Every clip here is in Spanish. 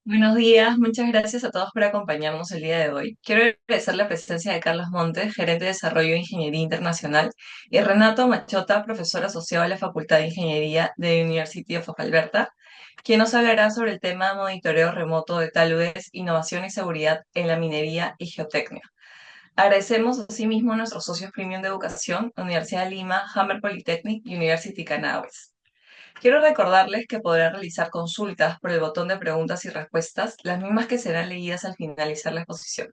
Buenos días, muchas gracias a todos por acompañarnos el día de hoy. Quiero agradecer la presencia de Carlos Montes, gerente de Desarrollo e Ingeniería Internacional, y Renato Machota, profesor asociado de la Facultad de Ingeniería de University of Alberta, quien nos hablará sobre el tema monitoreo remoto de taludes, innovación y seguridad en la minería y geotecnia. Agradecemos asimismo a nuestros socios premium de educación, Universidad de Lima, Hammer Polytechnic y University Cannabis. Quiero recordarles que podrán realizar consultas por el botón de preguntas y respuestas, las mismas que serán leídas al finalizar la exposición.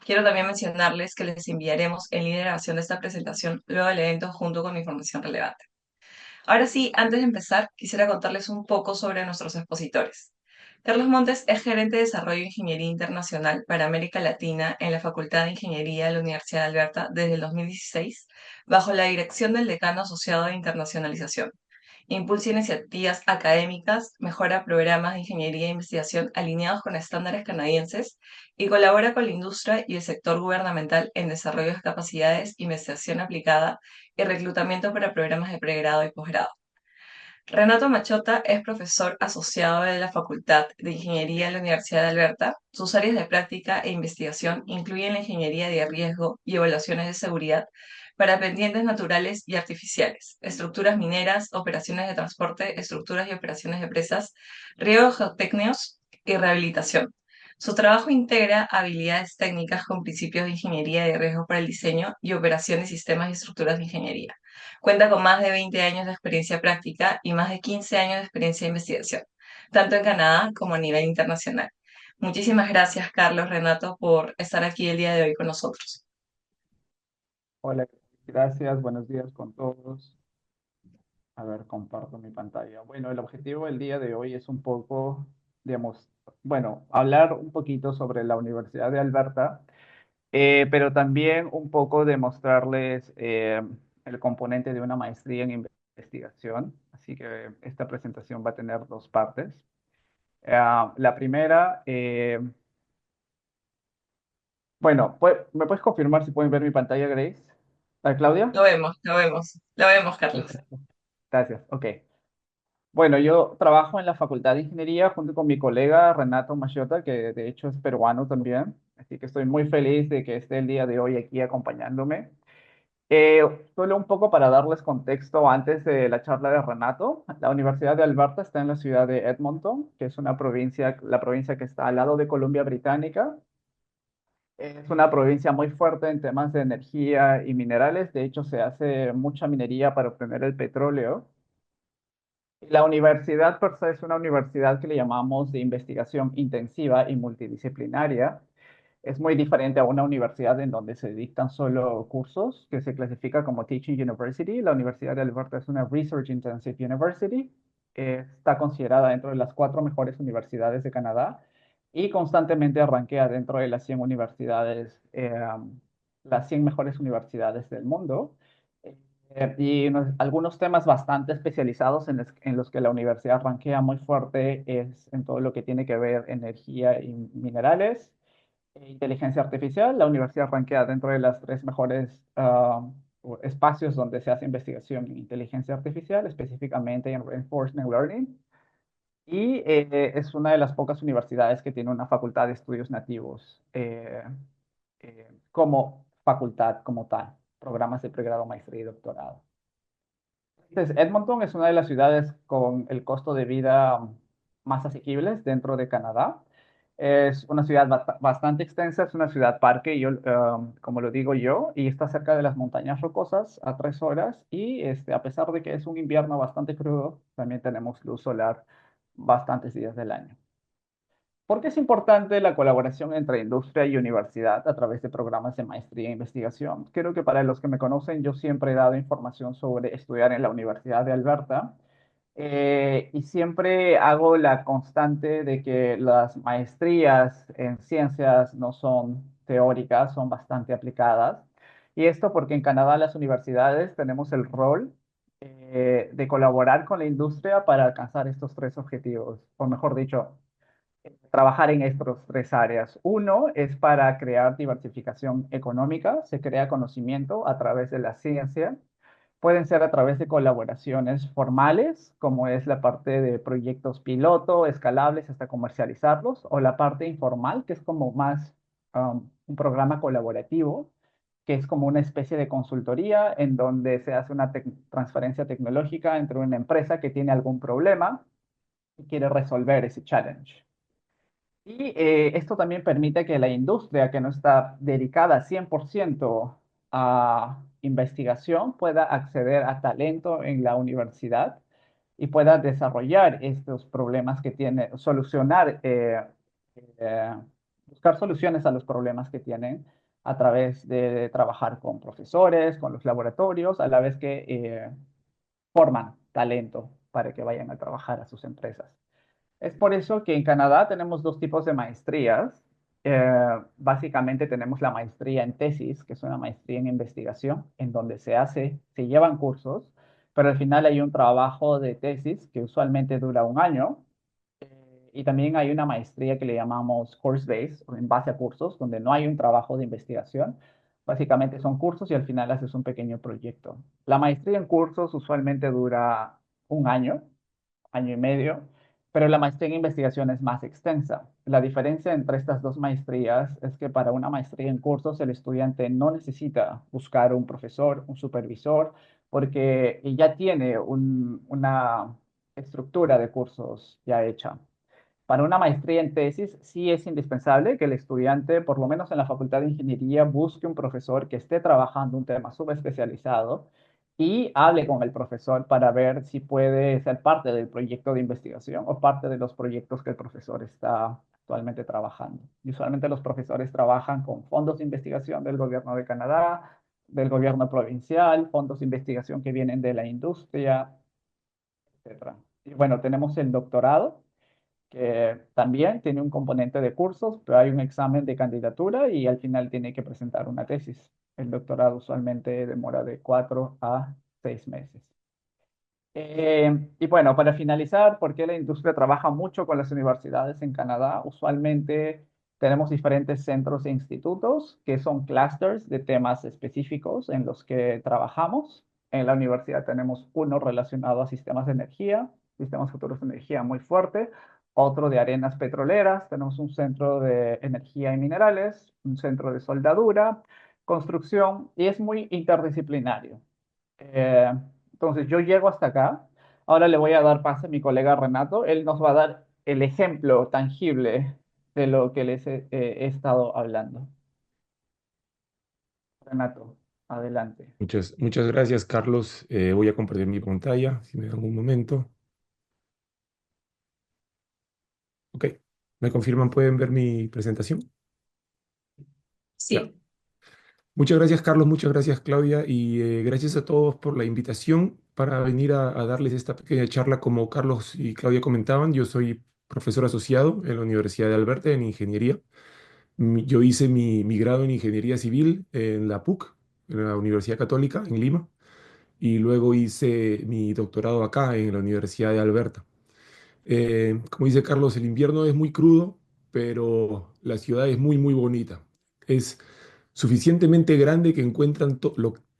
Quiero también mencionarles que les enviaremos el link de grabación de esta presentación luego del evento junto con información relevante. Ahora sí, antes de empezar, quisiera contarles un poco sobre nuestros expositores. Carlos Montes es gerente de Desarrollo e Ingeniería Internacional para América Latina en la Facultad de Ingeniería de la Universidad de Alberta desde el 2016, bajo la dirección del decano asociado de internacionalización. Impulsa iniciativas académicas, mejora programas de ingeniería e investigación alineados con estándares canadienses y colabora con la industria y el sector gubernamental en desarrollo de capacidades, investigación aplicada y reclutamiento para programas de pregrado y posgrado. Renato Machota es profesor asociado de la Facultad de Ingeniería de la Universidad de Alberta. Sus áreas de práctica e investigación incluyen la ingeniería de riesgo y evaluaciones de seguridad para pendientes naturales y artificiales, estructuras mineras, operaciones de transporte, estructuras y operaciones de presas, riesgos geotecnios y rehabilitación. Su trabajo integra habilidades técnicas con principios de ingeniería de riesgo para el diseño y operación de sistemas y estructuras de ingeniería. Cuenta con más de 20 años de experiencia práctica y más de 15 años de experiencia de investigación, tanto en Canadá como a nivel internacional. Muchísimas gracias, Carlos, Renato, por estar aquí el día de hoy con nosotros. Hola, gracias, buenos días con todos. A ver, comparto mi pantalla. Bueno, el objetivo del día de hoy es un poco, digamos, bueno, hablar un poquito sobre la Universidad de Alberta, pero también un poco demostrarles el componente de una maestría en investigación. Así que esta presentación va a tener dos partes. La primera, bueno, ¿me puedes confirmar si pueden ver mi pantalla, Grace? ¿Claudia? Lo vemos, Carlos. Perfecto. Gracias. Ok. Bueno, yo trabajo en la Facultad de Ingeniería junto con mi colega Renato Machota, que de hecho es peruano también. Así que estoy muy feliz de que esté el día de hoy aquí acompañándome. Eh, Solo un poco para darles contexto antes de la charla de Renato. La Universidad de Alberta está en la ciudad de Edmonton, que es una provincia, la provincia que está al lado de Columbia Británica. Es una provincia muy fuerte en temas de energía y minerales. De hecho, se hace mucha minería para obtener el petróleo. La universidad per se es una universidad que le llamamos de investigación intensiva y multidisciplinaria. Es muy diferente a una universidad en donde se dictan solo cursos, que se clasifica como Teaching University. La Universidad de Alberta es una Research Intensive University. Está considerada dentro de las 4 mejores universidades de Canadá y constantemente arranquea dentro de las 100 universidades, las 100 mejores universidades del mundo. Algunos temas bastante especializados en los que la universidad rankea muy fuerte es en todo lo que tiene que ver energía y minerales, inteligencia artificial. La universidad rankea dentro de las 3 mejores espacios donde se hace investigación en inteligencia artificial, específicamente en reinforcement learning. Y es una de las pocas universidades que tiene una facultad de estudios nativos como facultad, como tal, programas de pregrado, maestría y doctorado. Entonces, Edmonton es una de las ciudades con el costo de vida más asequibles dentro de Canadá. Es una ciudad bastante extensa, es una ciudad parque, como lo digo yo, y está cerca de las montañas rocosas a 3 horas. Y a pesar de que es un invierno bastante crudo, también tenemos luz solar bastantes días del año. ¿Por qué es importante la colaboración entre industria y universidad a través de programas de maestría e investigación? Creo que para los que me conocen, yo siempre he dado información sobre estudiar en la Universidad de Alberta y siempre hago la constante de que las maestrías en ciencias no son teóricas, son bastante aplicadas. Y esto porque en Canadá las universidades tenemos el rol de colaborar con la industria para alcanzar estos 3 objetivos, o mejor dicho, trabajar en estas 3 áreas. Uno es para crear diversificación económica, se crea conocimiento a través de la ciencia. Pueden ser a través de colaboraciones formales, como es la parte de proyectos piloto, escalables hasta comercializarlos, o la parte informal, que es como más un programa colaborativo, que es como una especie de consultoría en donde se hace una transferencia tecnológica entre una empresa que tiene algún problema y quiere resolver ese challenge. Y esto también permite que la industria que no está dedicada 100% a investigación pueda acceder a talento en la universidad y pueda desarrollar estos problemas que tiene, eh, buscar soluciones a los problemas que tienen a través de trabajar con profesores, con los laboratorios, a la vez que forman talento para que vayan a trabajar a sus empresas. Es por eso que en Canadá tenemos dos tipos de maestrías. Básicamente tenemos la maestría en tesis, que es una maestría en investigación, en donde se llevan cursos, pero al final hay un trabajo de tesis que usualmente dura un año. Y también hay una maestría que le llamamos course-based, o en base a cursos, donde no hay un trabajo de investigación. Básicamente son cursos y al final haces un pequeño proyecto. La maestría en cursos usualmente dura un año, año y medio, pero la maestría en investigación es más extensa. La diferencia entre estas dos maestrías es que para una maestría en cursos el estudiante no necesita buscar un profesor, un supervisor, porque ya tiene una estructura de cursos ya hecha. Para una maestría en tesis, sí es indispensable que el estudiante, por lo menos en la Facultad de Ingeniería, busque un profesor que esté trabajando un tema subespecializado y hable con el profesor para ver si puede ser parte del proyecto de investigación o parte de los proyectos que el profesor está actualmente trabajando. Y usualmente los profesores trabajan con fondos de investigación del gobierno de Canadá, del gobierno provincial, fondos de investigación que vienen de la industria, etcétera. Y bueno, tenemos el doctorado que también tiene un componente de cursos, pero hay un examen de candidatura y al final tiene que presentar una tesis. El doctorado usualmente demora de 4 a 6 meses. Y bueno, para finalizar, ¿por qué la industria trabaja mucho con las universidades en Canadá? Usualmente tenemos diferentes centros e institutos que son clusters de temas específicos en los que trabajamos. En la universidad tenemos uno relacionado a sistemas de energía, sistemas futuros de energía muy fuerte, otro de arenas petroleras, tenemos un centro de energía y minerales, un centro de soldadura, construcción, y es muy interdisciplinario. Eh, entonces yo llego hasta acá. Ahora le voy a dar pase a mi colega Renato. Él nos va a dar el ejemplo tangible de lo que les he estado hablando. Renato, adelante. Muchas gracias, Carlos. Voy a compartir mi pantalla, si me dan un momento. Ok, ¿me confirman? ¿Pueden ver mi presentación? Ya. Sí, Muchas gracias, Carlos. Muchas gracias, Claudia. Y gracias a todos por la invitación para venir a darles esta pequeña charla. Como Carlos y Claudia comentaban, yo soy profesor asociado en la Universidad de Alberta en ingeniería. Yo hice mi grado en ingeniería civil en la PUC, en la Universidad Católica en Lima, y luego hice mi doctorado acá en la Universidad de Alberta. Como dice Carlos, el invierno es muy crudo, pero la ciudad es muy, muy bonita. Es suficientemente grande que encuentran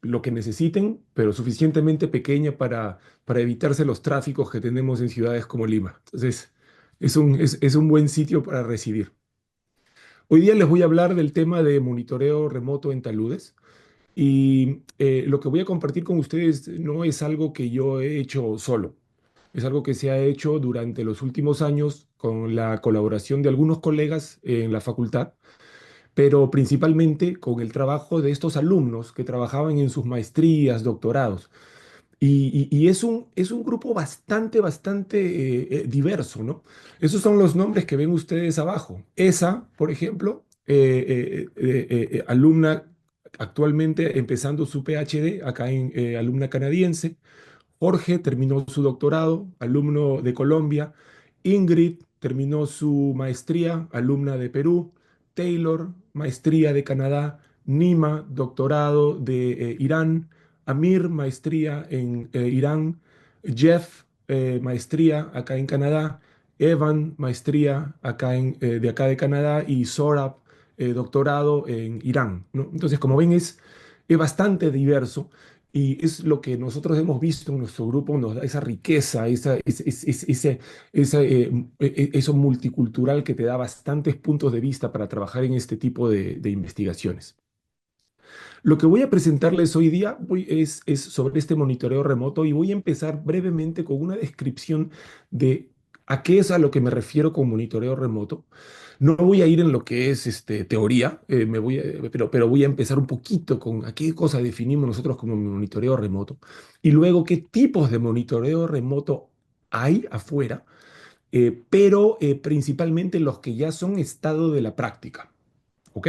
lo que necesiten, pero suficientemente pequeña para evitarse los tráficos que tenemos en ciudades como Lima. Entonces, es un buen sitio para residir. Hoy día les voy a hablar del tema de monitoreo remoto en taludes. Y lo que voy a compartir con ustedes no es algo que yo he hecho solo. Es algo que se ha hecho durante los últimos años con la colaboración de algunos colegas en la facultad, pero principalmente con el trabajo de estos alumnos que trabajaban en sus maestrías, doctorados. Y es un grupo bastante diverso, ¿no? Esos son los nombres que ven ustedes abajo. Esa, por ejemplo, alumna actualmente empezando su PhD, acá alumna canadiense. Jorge terminó su doctorado, alumno de Colombia. Ingrid terminó su maestría, alumna de Perú. Taylor, maestría de Canadá. Nima, doctorado de Irán. Amir, maestría en Irán. Jeff, maestría acá en Canadá. Evan, maestría de acá de Canadá. Y Sorab, doctorado en Irán, ¿no? Entonces, como ven, es bastante diverso Y es lo que nosotros hemos visto en nuestro grupo, nos da esa riqueza, eso multicultural que te da bastantes puntos de vista para trabajar en este tipo de investigaciones. Lo que voy a presentarles hoy día es sobre este monitoreo remoto y voy a empezar brevemente con una descripción de a qué es a lo que me refiero con monitoreo remoto. No voy a ir en lo que es teoría, pero voy a empezar un poquito con a qué cosa definimos nosotros como monitoreo remoto y luego qué tipos de monitoreo remoto hay afuera, pero principalmente los que ya son estado de la práctica. ¿Ok?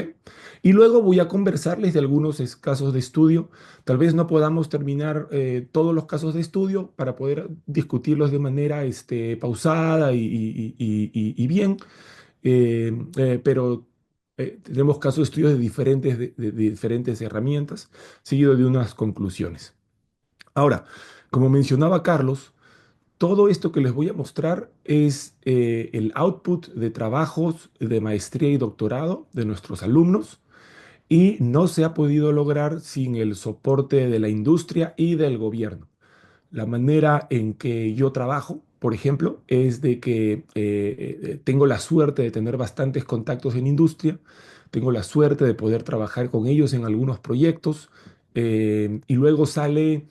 Y luego voy a conversarles de algunos casos de estudio. Tal vez no podamos terminar todos los casos de estudio para poder discutirlos de manera pausada y bien, pero tenemos casos de estudio de de diferentes herramientas, seguido de unas conclusiones. Ahora, como mencionaba Carlos, todo esto que les voy a mostrar es el output de trabajos de maestría y doctorado de nuestros alumnos y no se ha podido lograr sin el soporte de la industria y del gobierno. La manera en que yo trabajo, por ejemplo, es de que tengo la suerte de tener bastantes contactos en industria, tengo la suerte de poder trabajar con ellos en algunos proyectos y luego sale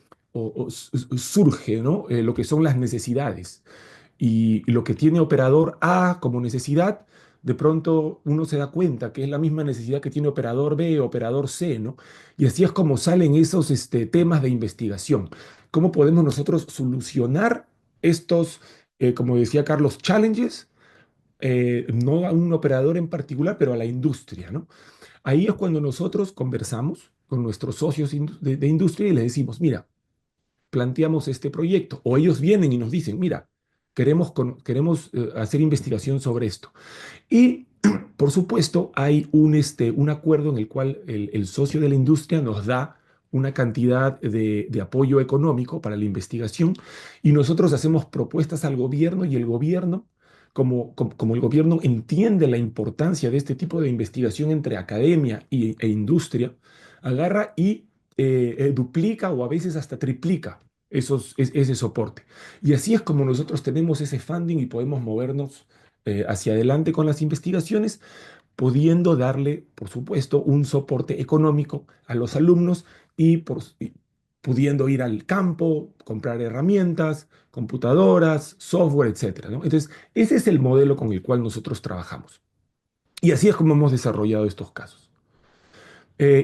surge, ¿no? Lo que son las necesidades y lo que tiene operador A como necesidad, de pronto uno se da cuenta que es la misma necesidad que tiene operador B, operador C, ¿no? Y así es como salen esos temas de investigación. ¿Cómo podemos nosotros solucionar estos, como decía Carlos, challenges? No a un operador en particular, pero a la industria, ¿no? Ahí es cuando nosotros conversamos con nuestros socios de industria y les decimos, mira, planteamos este proyecto, o ellos vienen y nos dicen, mira, queremos hacer investigación sobre esto. Y, por supuesto, hay un acuerdo en el cual el socio de la industria nos da una cantidad de apoyo económico para la investigación y nosotros hacemos propuestas al gobierno y el gobierno, como el gobierno entiende la importancia de este tipo de investigación entre academia e industria, agarra y duplica o a veces hasta triplica ese soporte. Y así es como nosotros tenemos ese funding y podemos movernos hacia adelante con las investigaciones, pudiendo darle, por supuesto, un soporte económico a los alumnos y pudiendo ir al campo, comprar herramientas, computadoras, software, etcétera, ¿no? Entonces, ese es el modelo con el cual nosotros trabajamos. Y así es como hemos desarrollado estos casos.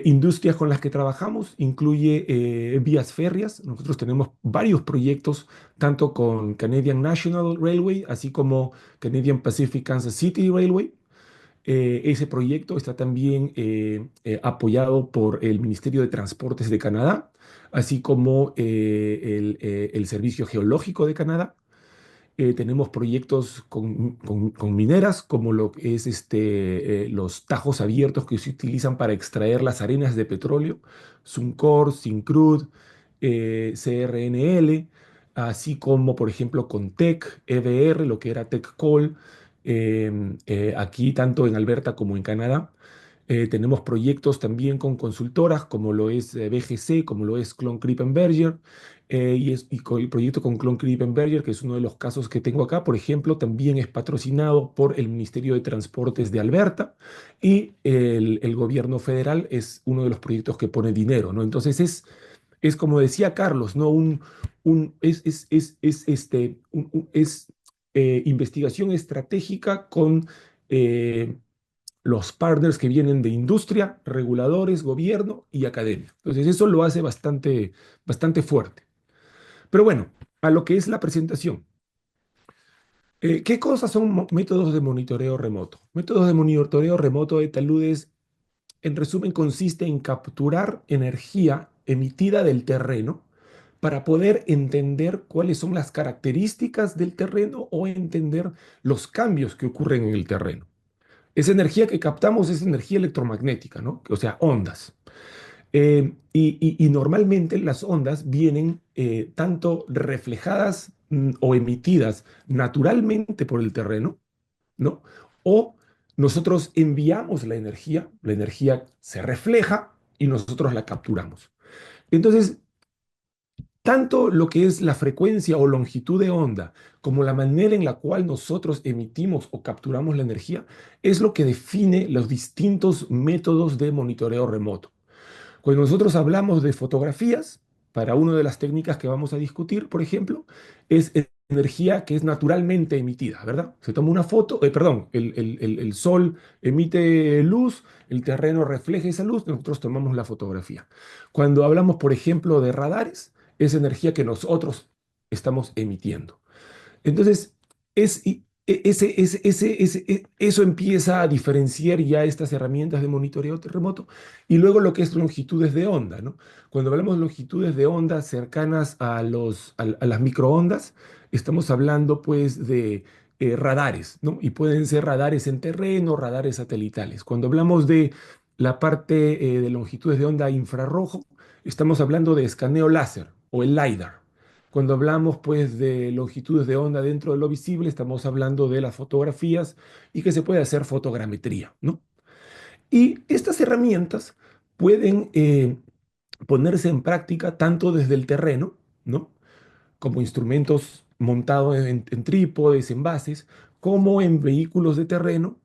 Industrias con las que trabajamos incluye vías férreas. Nosotros tenemos varios proyectos, tanto con Canadian National Railway, así como Canadian Pacific Kansas City Railway. Ese proyecto está también apoyado por el Ministerio de Transportes de Canadá, así como el Servicio Geológico de Canadá. Tenemos proyectos con mineras, como lo que es los tajos abiertos que se utilizan para extraer las arenas de petróleo, Suncor, Syncrude, CRNL, así como, por ejemplo, con Teck, EBR, lo que era Teck Coal, aquí tanto en Alberta como en Canadá. Tenemos proyectos también con consultoras como lo es BGC, como lo es Klon Krippenberger, y con el proyecto con Klon Krippenberger, que es uno de los casos que tengo acá, por ejemplo, también es patrocinado por el Ministerio de Transportes de Alberta y el gobierno federal es uno de los proyectos que pone dinero, ¿no? Entonces es como decía Carlos, ¿no? Investigación estratégica con los partners que vienen de industria, reguladores, gobierno y academia. Entonces, eso lo hace bastante fuerte. Pero bueno, a lo que es la presentación. ¿Qué cosas son métodos de monitoreo remoto? Métodos de monitoreo remoto de taludes, en resumen, consiste en capturar energía emitida del terreno para poder entender cuáles son las características del terreno o entender los cambios que ocurren en el terreno. Esa energía que captamos es energía electromagnética, ¿no? O sea, ondas. Y normalmente las ondas vienen tanto reflejadas o emitidas naturalmente por el terreno, ¿no? O nosotros enviamos la energía se refleja y nosotros la capturamos. Entonces, tanto lo que es la frecuencia o longitud de onda como la manera en la cual nosotros emitimos o capturamos la energía es lo que define los distintos métodos de monitoreo remoto. Cuando nosotros hablamos de fotografías, para una de las técnicas que vamos a discutir, por ejemplo, es energía que es naturalmente emitida, ¿verdad? Se toma una foto, perdón, el sol emite luz, el terreno refleja esa luz, nosotros tomamos la fotografía. Cuando hablamos, por ejemplo, de radares, es energía que nosotros estamos emitiendo. Entonces, eso empieza a diferenciar ya estas herramientas de monitoreo remoto y luego lo que es longitudes de onda, ¿no? Cuando hablamos de longitudes de onda cercanas a las microondas, estamos hablando pues de radares, ¿no? Y pueden ser radares en terreno, radares satelitales. Cuando hablamos de la parte de longitudes de onda infrarrojo, estamos hablando de escaneo láser o el LiDAR. Cuando hablamos pues de longitudes de onda dentro de lo visible, estamos hablando de las fotografías y que se puede hacer fotogrametría, ¿no? Y estas herramientas pueden ponerse en práctica tanto desde el terreno, ¿no? Como instrumentos montados en trípodes, en bases, como en vehículos de terreno,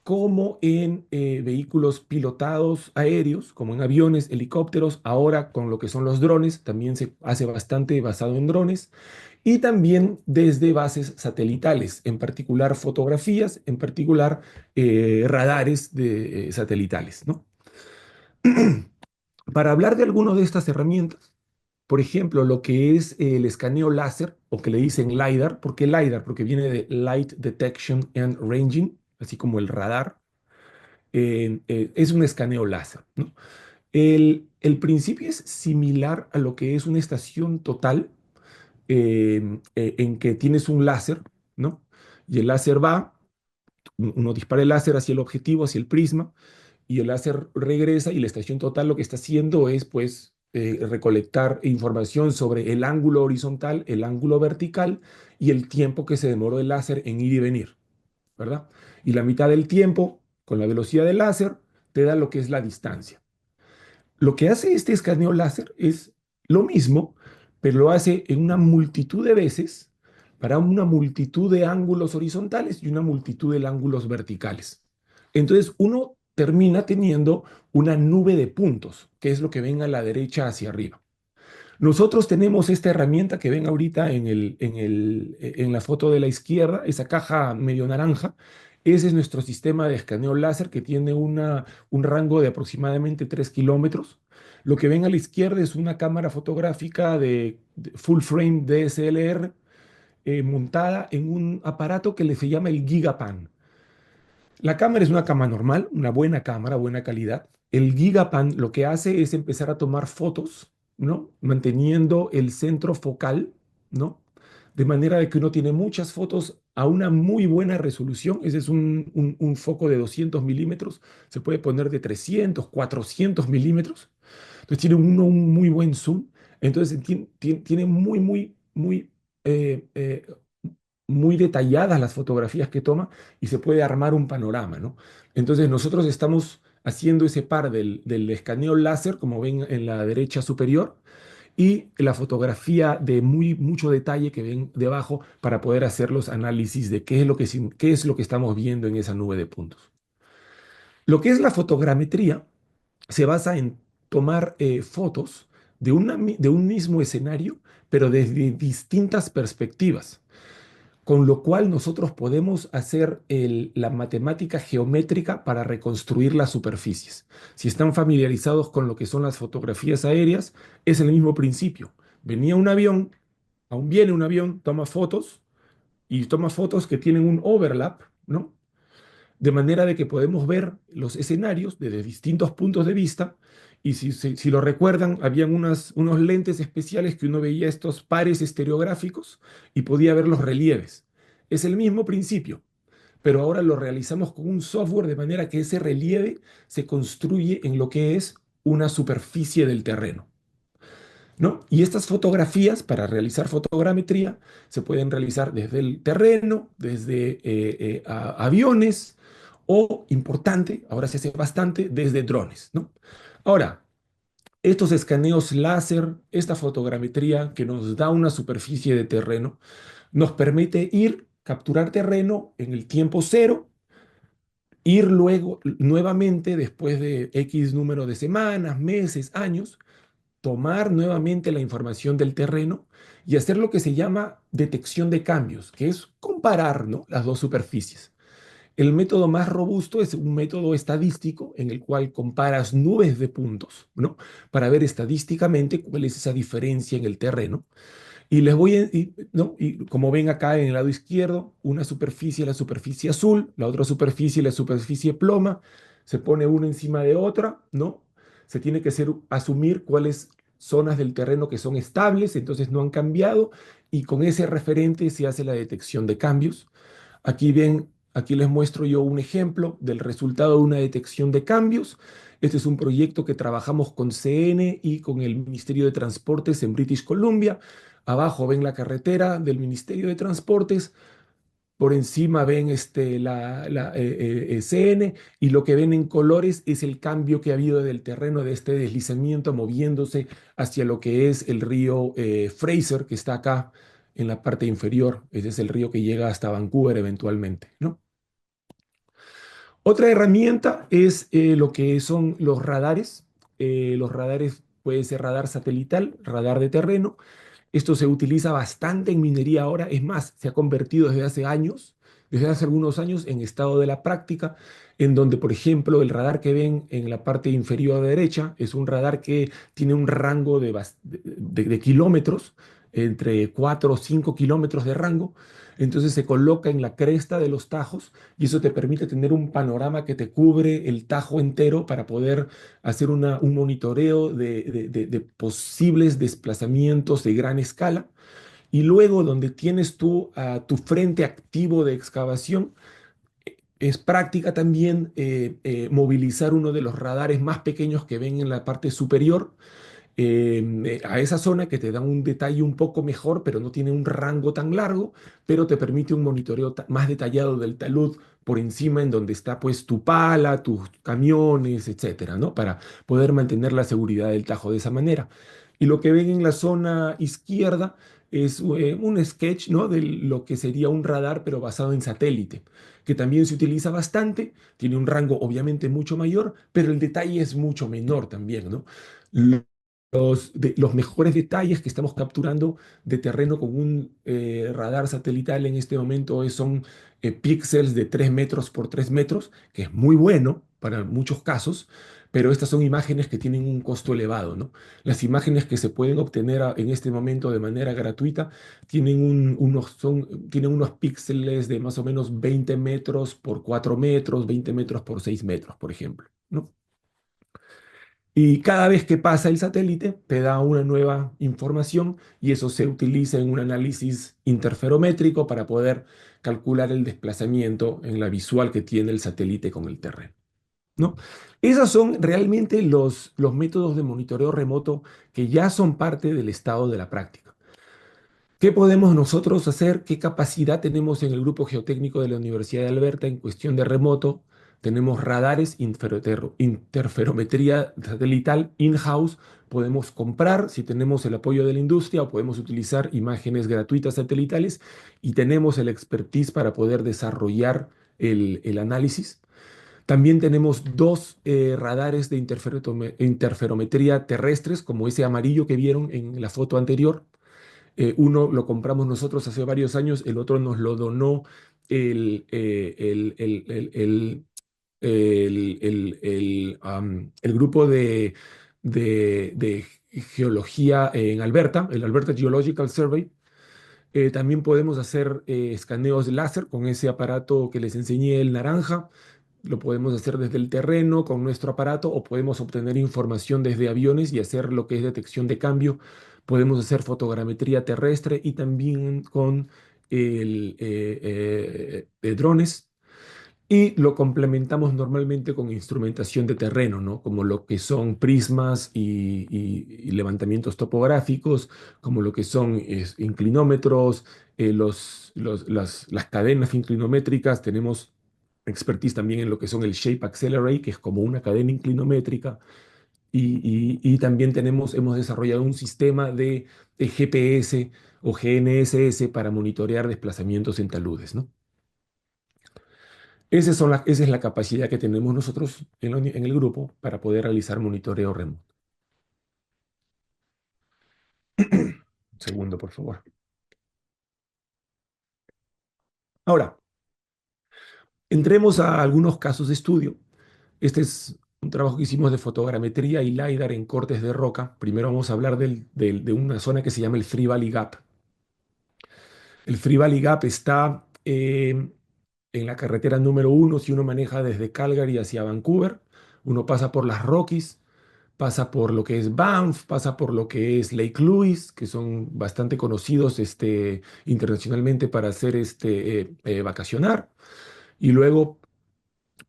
como en vehículos pilotados aéreos, como en aviones, helicópteros, ahora con lo que son los drones, también se hace bastante basado en drones, y también desde bases satelitales, en particular fotografías, en particular radares satelitales, ¿no? Para hablar de algunas de estas herramientas, por ejemplo, lo que es el escaneo láser, o que le dicen LiDAR, ¿por qué LiDAR? Porque viene de Light Detection and Ranging, así como el radar, es un escaneo láser, ¿no? El principio es similar a lo que es una estación total en que tienes un láser, ¿no? Y el láser va, uno dispara el láser hacia el objetivo, hacia el prisma, y el láser regresa y la estación total lo que está haciendo es, pues, recolectar información sobre el ángulo horizontal, el ángulo vertical y el tiempo que se demoró el láser en ir y venir, ¿verdad? Y la mitad del tiempo, con la velocidad del láser, te da lo que es la distancia. Lo que hace este escaneo láser es lo mismo, pero lo hace en una multitud de veces para una multitud de ángulos horizontales y una multitud de ángulos verticales. Entonces uno termina teniendo una nube de puntos, que es lo que ven a la derecha hacia arriba. Nosotros tenemos esta herramienta que ven ahorita en la foto de la izquierda, esa caja medio naranja. Ese es nuestro sistema de escaneo láser que tiene un rango de aproximadamente 3 kilómetros. Lo que ven a la izquierda es una cámara fotográfica de full frame DSLR montada en un aparato que se llama el Gigapan. La cámara es una cámara normal, una buena cámara, buena calidad. El Gigapan lo que hace es empezar a tomar fotos, ¿no? Manteniendo el centro focal, ¿no? De manera de que uno tiene muchas fotos a una muy buena resolución. Ese es un foco de 200 milímetros. Se puede poner de 300, 400 milímetros. Entonces tiene uno un muy buen zoom. Entonces tiene eh, eh, muy detalladas las fotografías que toma y se puede armar un panorama, ¿no? Entonces nosotros estamos haciendo ese par del escaneo láser, como ven en la derecha superior, y la fotografía de mucho detalle que ven debajo para poder hacer los análisis de qué es lo que estamos viendo en esa nube de puntos. Lo que es la fotogrametría se basa en tomar fotos de un mismo escenario, pero desde distintas perspectivas, con lo cual nosotros podemos hacer la matemática geométrica para reconstruir las superficies. Si están familiarizados con lo que son las fotografías aéreas, es el mismo principio. Venía un avión, aún viene un avión, toma fotos y toma fotos que tienen un overlap, ¿no? De manera de que podemos ver los escenarios desde distintos puntos de vista. Y si lo recuerdan, habían unos lentes especiales que uno veía estos pares estereográficos y podía ver los relieves. Es el mismo principio, pero ahora lo realizamos con un software de manera que ese relieve se construye en lo que es una superficie del terreno, ¿no? Y estas fotografías para realizar fotogrametría se pueden realizar desde el terreno, desde aviones o, importante, ahora se hace bastante, desde drones, ¿no? Ahora, Estos escaneos láser, esta fotogrametría que nos da una superficie de terreno, nos permite ir, capturar terreno en el tiempo cero, ir luego nuevamente, después de X número de semanas, meses, años, tomar nuevamente la información del terreno y hacer lo que se llama detección de cambios, que es comparar, ¿no?, las dos superficies. El método más robusto es un método estadístico en el cual comparas nubes de puntos, ¿no?, para ver estadísticamente cuál es esa diferencia en el terreno. Y les voy a, ¿no? Y como ven acá en el lado izquierdo, una superficie, la superficie azul, la otra superficie, la superficie ploma, se pone una encima de otra, ¿no? Se tiene que asumir cuáles zonas del terreno que son estables, entonces no han cambiado, y con ese referente se hace la detección de cambios. Aquí ven, aquí les muestro yo un ejemplo del resultado de una detección de cambios. Este es un proyecto que trabajamos con CN y con el Ministerio de Transportes en British Columbia. Abajo ven la carretera del Ministerio de Transportes, por encima ven CN, y lo que ven en colores es el cambio que ha habido del terreno de este deslizamiento moviéndose hacia lo que es el río Fraser, que está acá en la parte inferior. Ese es el río que llega hasta Vancouver eventualmente, ¿no? Otra herramienta es lo que son los radares. Los radares puede ser radar satelital, radar de terreno. Esto se utiliza bastante en minería ahora, es más, se ha convertido desde hace años, desde hace algunos años, en estado de la práctica, en donde, por ejemplo, el radar que ven en la parte inferior derecha es un radar que tiene un rango de kilómetros, entre 4 o 5 kilómetros de rango. Entonces se coloca en la cresta de los tajos y eso te permite tener un panorama que te cubre el tajo entero para poder hacer un monitoreo de posibles desplazamientos de gran escala. Y luego, donde tienes tú a tu frente activo de excavación, es práctica también movilizar uno de los radares más pequeños que ven en la parte superior a esa zona, que te da un detalle un poco mejor, pero no tiene un rango tan largo, pero te permite un monitoreo más detallado del talud por encima, en donde está pues tu pala, tus camiones, etcétera, ¿no? Para poder mantener la seguridad del tajo de esa manera. Y lo que ven en la zona izquierda es un sketch, ¿no?, de lo que sería un radar, pero basado en satélite, que también se utiliza bastante, tiene un rango obviamente mucho mayor, pero el detalle es mucho menor también, ¿no? Los mejores detalles que estamos capturando de terreno con un radar satelital en este momento son píxeles de 3 metros por 3 metros, que es muy bueno para muchos casos, pero estas son imágenes que tienen un costo elevado, ¿no? Las imágenes que se pueden obtener en este momento de manera gratuita tienen unos píxeles de más o menos 20 metros por 4 metros, 20 metros por 6 metros, por ejemplo, ¿no? Y cada vez que pasa el satélite, te da una nueva información y eso se utiliza en un análisis interferométrico para poder calcular el desplazamiento en la visual que tiene el satélite con el terreno, ¿no? Esos son realmente los métodos de monitoreo remoto que ya son parte del estado de la práctica. ¿Qué podemos nosotros hacer? ¿Qué capacidad tenemos en el grupo geotécnico de la Universidad de Alberta en cuestión de remoto? Tenemos radares, interferometría satelital in-house. Podemos comprar si tenemos el apoyo de la industria, o podemos utilizar imágenes gratuitas satelitales, y tenemos el expertise para poder desarrollar el análisis. También tenemos dos radares de interferometría terrestres, como ese amarillo que vieron en la foto anterior. Uno lo compramos nosotros hace varios años, el otro nos lo donó el, el grupo de geología en Alberta, el Alberta Geological Survey. También podemos hacer escaneos láser con ese aparato que les enseñé, el naranja. Lo podemos hacer desde el terreno con nuestro aparato, o podemos obtener información desde aviones y hacer lo que es detección de cambio. Podemos hacer fotogrametría terrestre y también con drones. Y lo complementamos normalmente con instrumentación de terreno, ¿no? Como lo que son prismas y levantamientos topográficos, como lo que son inclinómetros, las cadenas inclinométricas. Tenemos expertise también en lo que son el Shape Accelerate, que es como una cadena inclinométrica. y también hemos desarrollado un sistema de GPS o GNSS para monitorear desplazamientos en taludes, ¿no? Esa es la capacidad que tenemos nosotros en el grupo para poder realizar monitoreo remoto. Un segundo, por favor. Ahora, entremos a algunos casos de estudio. Este es un trabajo que hicimos de fotogrametría y LiDAR en cortes de roca. Primero vamos a hablar de una zona que se llama el Free Valley Gap. El Free Valley Gap está en la carretera número 1 si uno maneja desde Calgary hacia Vancouver. Uno pasa por las Rockies, pasa por lo que es Banff, pasa por lo que es Lake Louise, que son bastante conocidos internacionalmente para hacer vacacionar. Y luego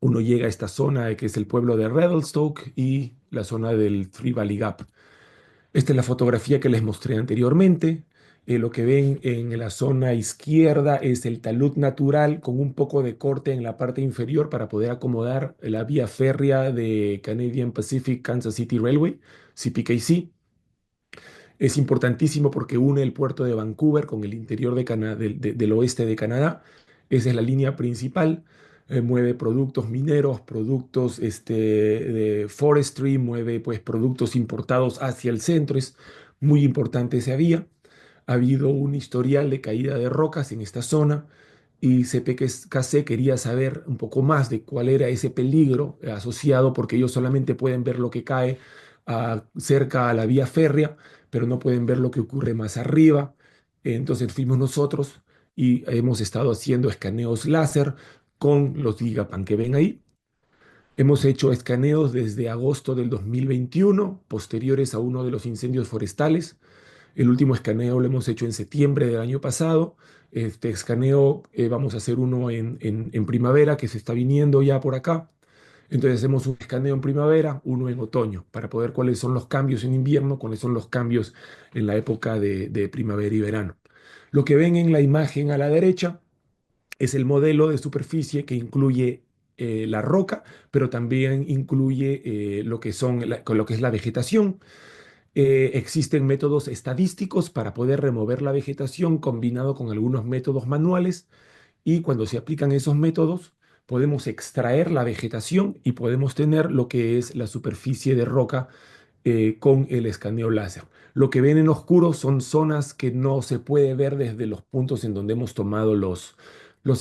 uno llega a esta zona que es el pueblo de Revelstoke y la zona del Free Valley Gap. Esta es la fotografía que les mostré anteriormente. Lo que ven en la zona izquierda es el talud natural con un poco de corte en la parte inferior para poder acomodar la vía férrea de Canadian Pacific Kansas City Railway, CPKC. Es importantísimo porque une el puerto de Vancouver con el interior del oeste de Canadá. Esa es la línea principal. Mueve productos mineros, productos de forestry, mueve pues productos importados hacia el centro. Es muy importante esa vía. Ha habido un historial de caída de rocas en esta zona y CPKC quería saber un poco más de cuál era ese peligro asociado porque ellos solamente pueden ver lo que cae cerca a la vía férrea, pero no pueden ver lo que ocurre más arriba. Entonces fuimos nosotros y hemos estado haciendo escaneos láser con los Gigapan que ven ahí. Hemos hecho escaneos desde agosto del 2021, posteriores a uno de los incendios forestales. El último escaneo lo hemos hecho en septiembre del año pasado. Este escaneo vamos a hacer uno en primavera, que se está viniendo ya por acá. Entonces hacemos un escaneo en primavera, uno en otoño, para poder cuáles son los cambios en invierno, cuáles son los cambios en la época de primavera y verano. Lo que ven en la imagen a la derecha es el modelo de superficie que incluye la roca, pero también incluye con lo que es la vegetación. Existen métodos estadísticos para poder remover la vegetación combinado con algunos métodos manuales y cuando se aplican esos métodos podemos extraer la vegetación y podemos tener lo que es la superficie de roca con el escaneo láser. Lo que ven en oscuro son zonas que no se puede ver desde los puntos en donde hemos tomado los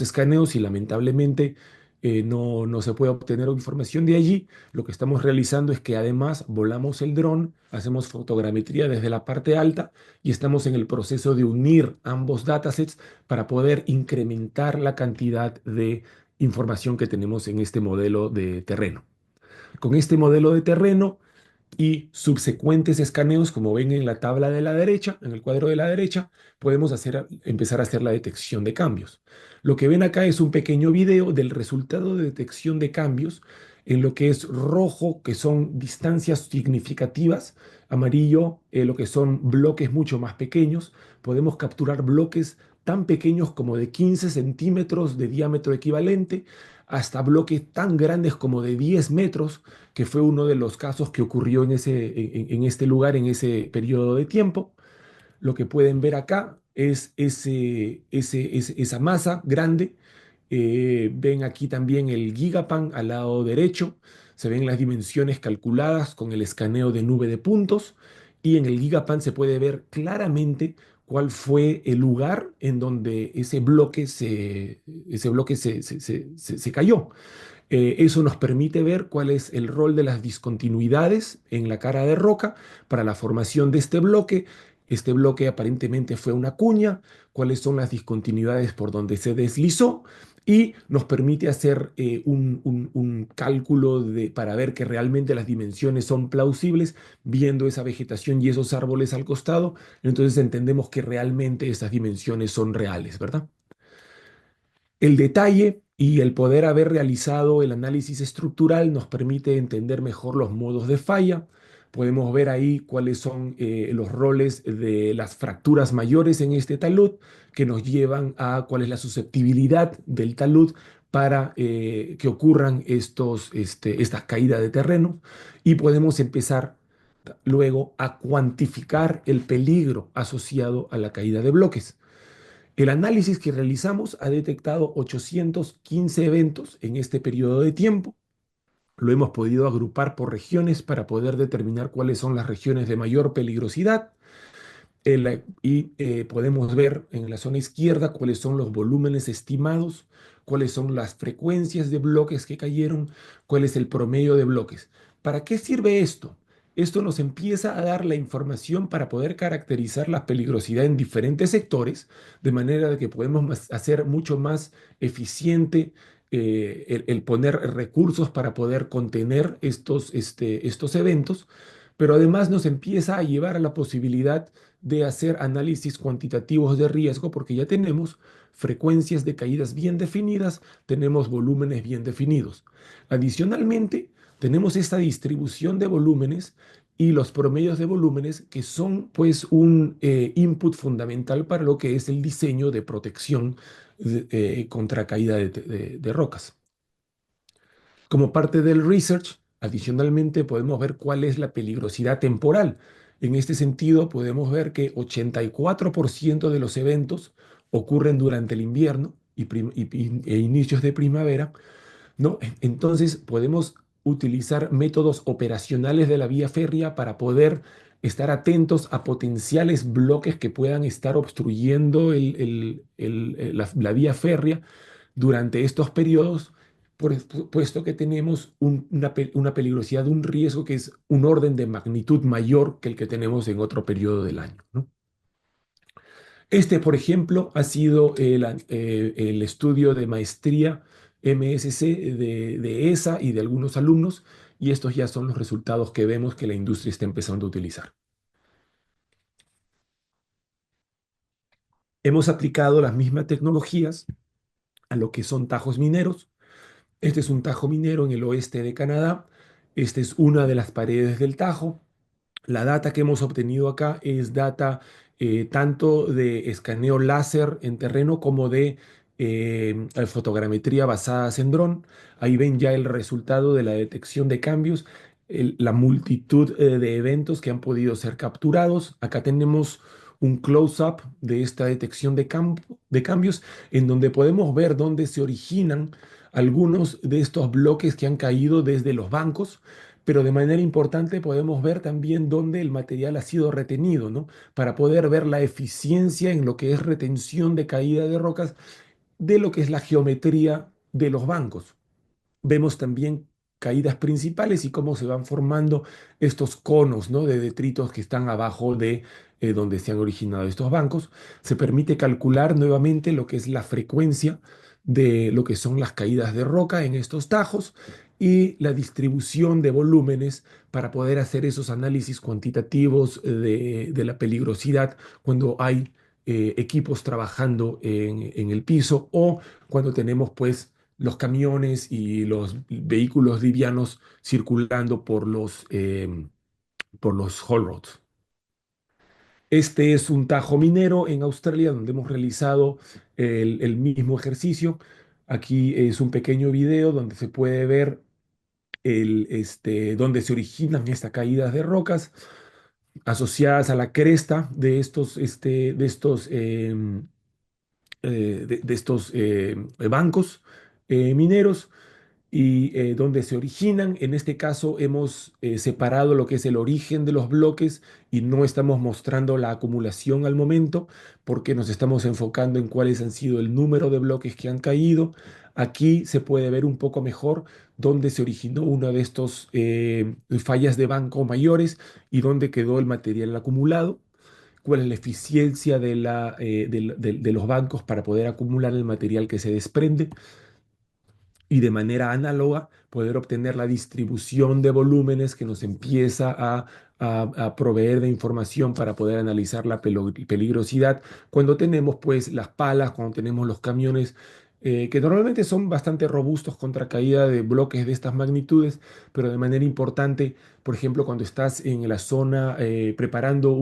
escaneos y lamentablemente no se puede obtener información de allí. Lo que estamos realizando es que además volamos el dron, hacemos fotogrametría desde la parte alta y estamos en el proceso de unir ambos datasets para poder incrementar la cantidad de información que tenemos en este modelo de terreno. Con este modelo de terreno y subsecuentes escaneos, como ven en la tabla de la derecha, en el cuadro de la derecha, podemos empezar a hacer la detección de cambios. Lo que ven acá es un pequeño video del resultado de detección de cambios en lo que es rojo, que son distancias significativas, amarillo, lo que son bloques mucho más pequeños. Podemos capturar bloques tan pequeños como de 15 centímetros de diámetro equivalente hasta bloques tan grandes como de 10 metros, que fue uno de los casos que ocurrió en este lugar, en ese periodo de tiempo. Lo que pueden ver acá es esa masa grande. Ven aquí también el Gigapan al lado derecho. Se ven las dimensiones calculadas con el escaneo de nube de puntos. Y en el Gigapan se puede ver claramente cuál fue el lugar en donde ese bloque se cayó. Eso nos permite ver cuál es el rol de las discontinuidades en la cara de roca para la formación de este bloque. Este bloque aparentemente fue una cuña, cuáles son las discontinuidades por donde se deslizó y nos permite hacer un cálculo para ver que realmente las dimensiones son plausibles viendo esa vegetación y esos árboles al costado. Entonces entendemos que realmente esas dimensiones son reales, ¿verdad? El detalle y el poder haber realizado el análisis estructural nos permite entender mejor los modos de falla. Podemos ver ahí cuáles son los roles de las fracturas mayores en este talud que nos llevan a cuál es la susceptibilidad del talud para que ocurran estas caídas de terreno y podemos empezar luego a cuantificar el peligro asociado a la caída de bloques. El análisis que realizamos ha detectado 815 eventos en este periodo de tiempo. Lo hemos podido agrupar por regiones para poder determinar cuáles son las regiones de mayor peligrosidad podemos ver en la zona izquierda cuáles son los volúmenes estimados, cuáles son las frecuencias de bloques que cayeron, cuál es el promedio de bloques. ¿Para qué sirve esto? Esto nos empieza a dar la información para poder caracterizar la peligrosidad en diferentes sectores, de manera de que podemos hacer mucho más eficiente el poner recursos para poder contener estos eventos, pero además nos empieza a llevar a la posibilidad de hacer análisis cuantitativos de riesgo porque ya tenemos frecuencias de caídas bien definidas, tenemos volúmenes bien definidos. Adicionalmente, tenemos esta distribución de volúmenes y los promedios de volúmenes que son pues un input fundamental para lo que es el diseño de protección contra caída de rocas. Como parte del research, adicionalmente podemos ver cuál es la peligrosidad temporal. En este sentido, podemos ver que 84% de los eventos ocurren durante el invierno e inicios de primavera, ¿no? Entonces, podemos utilizar métodos operacionales de la vía férrea para poder estar atentos a potenciales bloques que puedan estar obstruyendo la vía férrea durante estos periodos, puesto que tenemos una peligrosidad, un riesgo que es un orden de magnitud mayor que el que tenemos en otro periodo del año, ¿no? Este, por ejemplo, ha sido el estudio de maestría MSc de ESA y de algunos alumnos, y estos ya son los resultados que vemos que la industria está empezando a utilizar. Hemos aplicado las mismas tecnologías a lo que son tajos mineros. Este es un tajo minero en el oeste de Canadá. Esta es una de las paredes del tajo. La data que hemos obtenido acá es data tanto de escaneo láser en terreno como de fotogrametría basadas en dron. Ahí ven ya el resultado de la detección de cambios, la multitud de eventos que han podido ser capturados. Acá tenemos un close-up de esta detección de cambios en donde podemos ver dónde se originan algunos de estos bloques que han caído desde los bancos, pero de manera importante podemos ver también dónde el material ha sido retenido, ¿no? Para poder ver la eficiencia en lo que es retención de caída de rocas de lo que es la geometría de los bancos. Vemos también caídas principales y cómo se van formando estos conos, ¿no? De detritos que están abajo de donde se han originado estos bancos. Se permite calcular nuevamente lo que es la frecuencia de lo que son las caídas de roca en estos tajos y la distribución de volúmenes para poder hacer esos análisis cuantitativos de la peligrosidad cuando hay equipos trabajando en el piso o cuando tenemos pues los camiones y los vehículos livianos circulando por los haul roads. Este es un tajo minero en Australia donde hemos realizado el mismo ejercicio. Aquí es un pequeño video donde se puede ver donde se originan estas caídas de rocas asociadas a la cresta de estos bancos mineros y donde se originan. En este caso hemos separado lo que es el origen de los bloques y no estamos mostrando la acumulación al momento porque nos estamos enfocando en cuáles han sido el número de bloques que han caído. Aquí se puede ver un poco mejor dónde se originó una de estos fallas de banco mayores y dónde quedó el material acumulado, cuál es la eficiencia de los bancos para poder acumular el material que se desprende y de manera análoga poder obtener la distribución de volúmenes que nos empieza a proveer de información para poder analizar la peligrosidad cuando tenemos pues las palas, cuando tenemos los camiones que normalmente son bastante robustos contra caída de bloques de estas magnitudes, pero de manera importante, por ejemplo, cuando estás en la zona preparando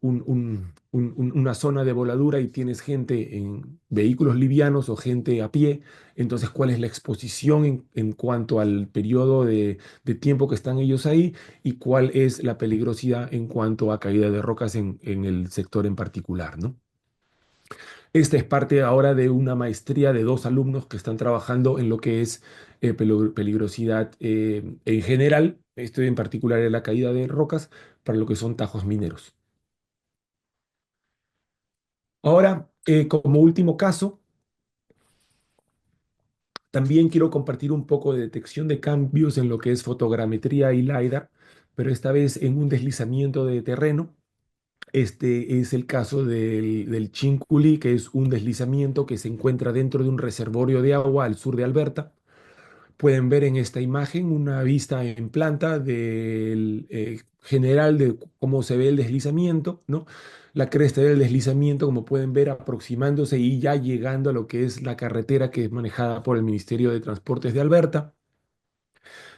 una zona de voladura y tienes gente en vehículos livianos o gente a pie, entonces cuál es la exposición en cuanto al periodo de tiempo que están ellos ahí y cuál es la peligrosidad en cuanto a caída de rocas en el sector en particular, ¿no? Esta es parte ahora de una maestría de dos alumnos que están trabajando en lo que es peligrosidad en general, esto en particular en la caída de rocas para lo que son tajos mineros. Ahora, como último caso, también quiero compartir un poco de detección de cambios en lo que es fotogrametría y LiDAR, pero esta vez en un deslizamiento de terreno. Este es el caso del Chinculi, que es un deslizamiento que se encuentra dentro de un reservorio de agua al sur de Alberta. Pueden ver en esta imagen una vista en planta del general de cómo se ve el deslizamiento, ¿no? La cresta del deslizamiento, como pueden ver, aproximándose y ya llegando a lo que es la carretera que es manejada por el Ministerio de Transportes de Alberta.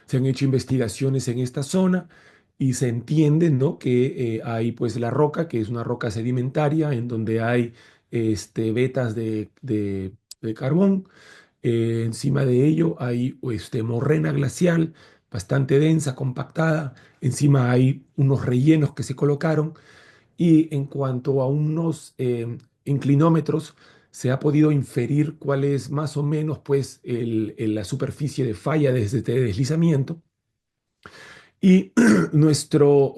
Se han hecho investigaciones en esta zona y se entiende, ¿no? Que hay pues la roca, que es una roca sedimentaria en donde hay vetas de carbón. Encima de ello hay morrena glacial bastante densa, compactada. Encima hay unos rellenos que se colocaron y en cuanto a unos inclinómetros, se ha podido inferir cuál es más o menos pues la superficie de falla desde este deslizamiento. Y nuestro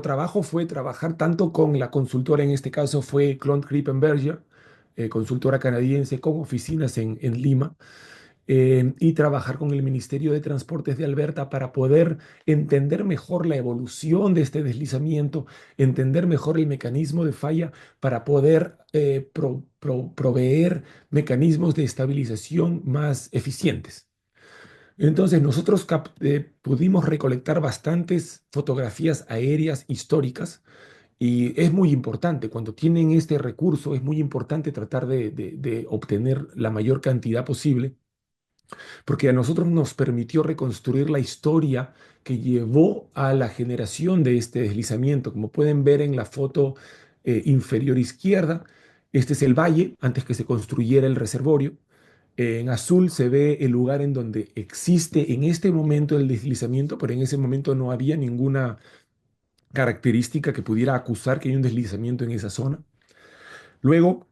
trabajo fue trabajar tanto con la consultora, en este caso fue Klont Krippenberger, consultora canadiense con oficinas en Lima, y trabajar con el Ministerio de Transportes de Alberta para poder entender mejor la evolución de este deslizamiento, entender mejor el mecanismo de falla para poder proveer mecanismos de estabilización más eficientes. Entonces nosotros pudimos recolectar bastantes fotografías aéreas históricas y es muy importante, cuando tienen este recurso, es muy importante tratar de obtener la mayor cantidad posible porque a nosotros nos permitió reconstruir la historia que llevó a la generación de este deslizamiento. Como pueden ver en la foto inferior izquierda, este es el valle antes que se construyera el reservorio. En azul se ve el lugar en donde existe en este momento el deslizamiento, pero en ese momento no había ninguna característica que pudiera acusar que hay un deslizamiento en esa zona. Luego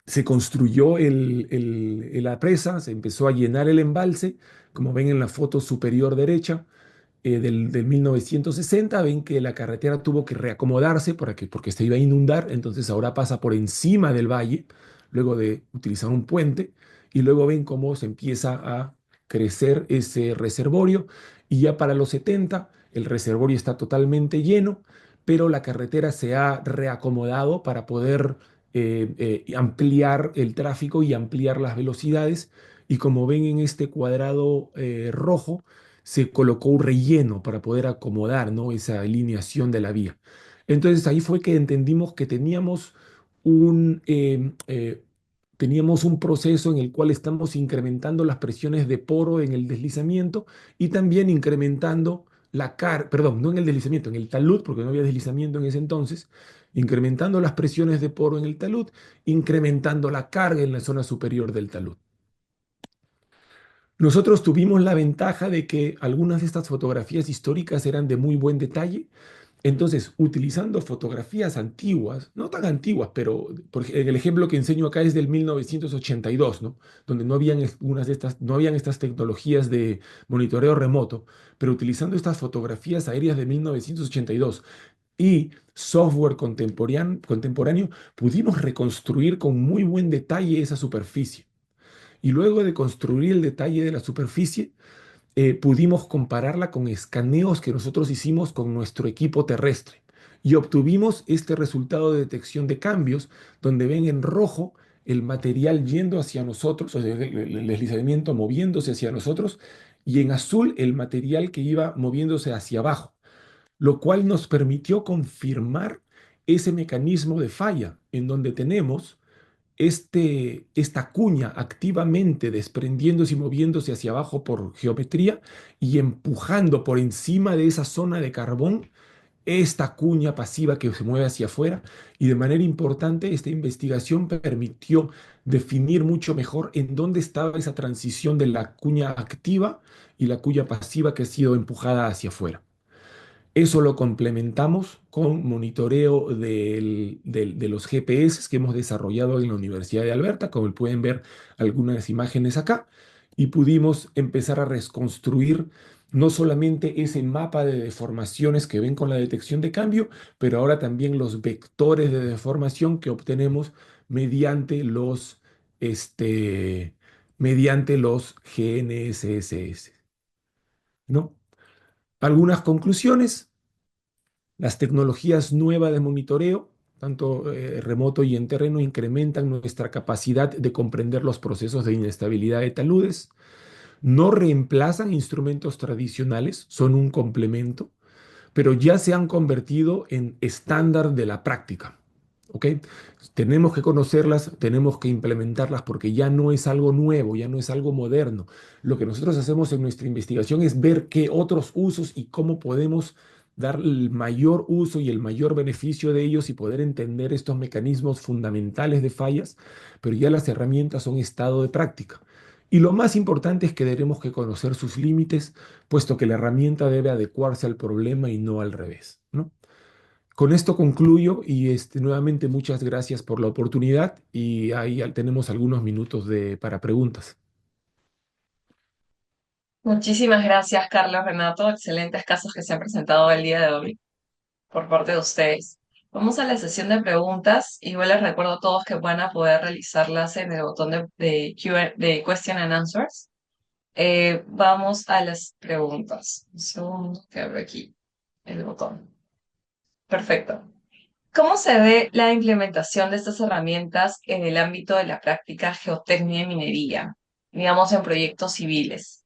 se construyó la presa, se empezó a llenar el embalse, como ven en la foto superior derecha del 1960, ven que la carretera tuvo que reacomodarse porque se iba a inundar, entonces ahora pasa por encima del valle, luego de utilizar un puente, y luego ven cómo se empieza a crecer ese reservorio, y ya para los 70 el reservorio está totalmente lleno, pero la carretera se ha reacomodado para poder ampliar el tráfico y ampliar las velocidades, y como ven en este cuadrado rojo, se colocó un relleno para poder acomodar, ¿no? Esa alineación de la vía. Entonces ahí fue que entendimos que teníamos un proceso en el cual estamos incrementando las presiones de poro en el deslizamiento y también incrementando perdón, no en el deslizamiento, en el talud, porque no había deslizamiento en ese entonces, incrementando las presiones de poro en el talud, incrementando la carga en la zona superior del talud. Nosotros tuvimos la ventaja de que algunas de estas fotografías históricas eran de muy buen detalle. Entonces, utilizando fotografías antiguas, no tan antiguas, pero el ejemplo que enseño acá es del 1982, ¿no? Donde no habían estas tecnologías de monitoreo remoto, pero utilizando estas fotografías aéreas de 1982 y software contemporáneo, pudimos reconstruir con muy buen detalle esa superficie. Y luego de construir el detalle de la superficie, pudimos compararla con escaneos que nosotros hicimos con nuestro equipo terrestre y obtuvimos este resultado de detección de cambios, donde ven en rojo el material yendo hacia nosotros, o sea, el deslizamiento moviéndose hacia nosotros, y en azul el material que iba moviéndose hacia abajo, lo cual nos permitió confirmar ese mecanismo de falla, en donde tenemos esta cuña activamente desprendiéndose y moviéndose hacia abajo por geometría y empujando por encima de esa zona de carbón esta cuña pasiva que se mueve hacia afuera. Y de manera importante, esta investigación permitió definir mucho mejor en dónde estaba esa transición de la cuña activa y la cuña pasiva que ha sido empujada hacia afuera. Eso lo complementamos con monitoreo de los GPS que hemos desarrollado en la Universidad de Alberta, como pueden ver algunas imágenes acá, y pudimos empezar a reconstruir no solamente ese mapa de deformaciones que ven con la detección de cambio, pero ahora también los vectores de deformación que obtenemos mediante este, mediante los GNSS, ¿no? Algunas conclusiones. Las tecnologías nuevas de monitoreo, tanto remoto y en terreno, incrementan nuestra capacidad de comprender los procesos de inestabilidad de taludes. No reemplazan instrumentos tradicionales, son un complemento, pero ya se han convertido en estándar de la práctica. ¿Ok? Tenemos que conocerlas, tenemos que implementarlas porque ya no es algo nuevo, ya no es algo moderno. Lo que nosotros hacemos en nuestra investigación es ver qué otros usos y cómo podemos dar el mayor uso y el mayor beneficio de ellos y poder entender estos mecanismos fundamentales de fallas, pero ya las herramientas son estado de práctica. Y lo más importante es que tenemos que conocer sus límites, puesto que la herramienta debe adecuarse al problema y no al revés, ¿no? Con esto concluyo y nuevamente muchas gracias por la oportunidad y ahí tenemos algunos minutos para preguntas. Muchísimas gracias, Carlos, Renato. Excelentes casos que se han presentado el día de hoy por parte de ustedes. Vamos a la sesión de preguntas. Igual les recuerdo a todos que van a poder realizarlas en el botón de Question and Answers. Vamos a las preguntas. Un segundo que abro aquí el botón. Perfecto. ¿Cómo se ve la implementación de estas herramientas en el ámbito de la práctica geotecnia y minería, digamos en proyectos civiles?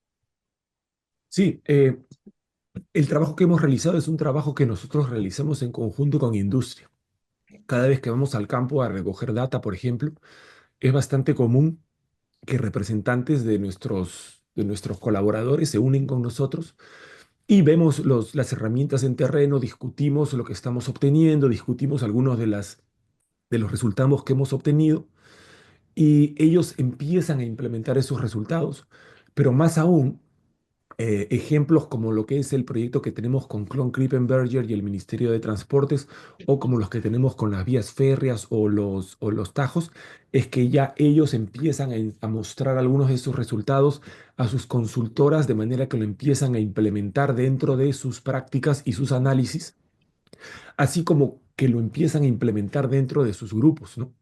Sí, el trabajo que hemos realizado es un trabajo que nosotros realizamos en conjunto con industria. Cada vez que vamos al campo a recoger data, por ejemplo, es bastante común que representantes de nuestros colaboradores se unen con nosotros y vemos las herramientas en terreno, discutimos lo que estamos obteniendo, discutimos algunos de los resultados que hemos obtenido y ellos empiezan a implementar esos resultados. Pero más aún, ejemplos como lo que es el proyecto que tenemos con Klon Krippenberger y el Ministerio de Transportes, o como los que tenemos con las vías férreas o los tajos, es que ya ellos empiezan a mostrar algunos de sus resultados a sus consultoras, de manera que lo empiezan a implementar dentro de sus prácticas y sus análisis, así como que lo empiezan a implementar dentro de sus grupos, ¿no?